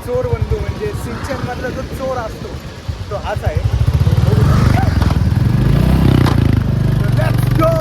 चोर बंधू म्हणजे सिंचन मधला जो चोर असतो तो हाच आहे. Let's go.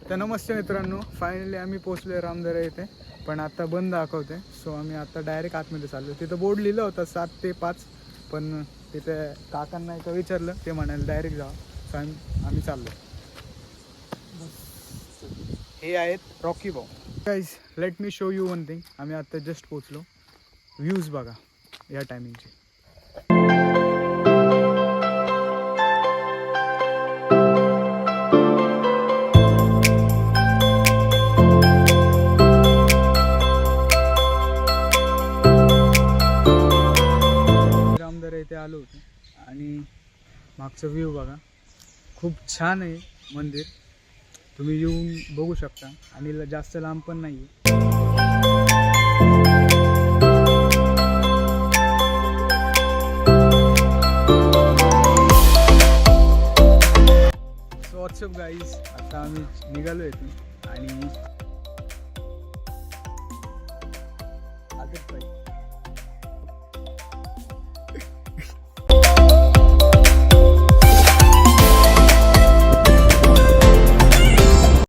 तर नमस्ते मित्रांनो, फायनली आम्ही पोहोचलो रामदरा येथे. पण आता बंद दाखवते, सो आम्ही आता डायरेक्ट आतमध्ये चाललो. तिथं बोर्ड लिहिलं होतं 7 ते 5, पण तिथे काकांना एकदा विचारलं, ते म्हणाले डायरेक्ट जा. सो आम्ही चाललो. हे आहेत रॉकी भाऊ. Guys, let me show you one thing. आम्ही आता जस्ट पोचलो. व्ह्यूज बघा या टायमिंगचे. रामदरा इथे आलो होतो आणि मागचा व्ह्यू बघा, खूप छान आहे मंदिर. तुम्ही येऊन बघू शकता आणि जास्त लांब पण नाही आहे. सो व्हॉट्सअप गाईज, आता आम्ही निघालो इथून आणि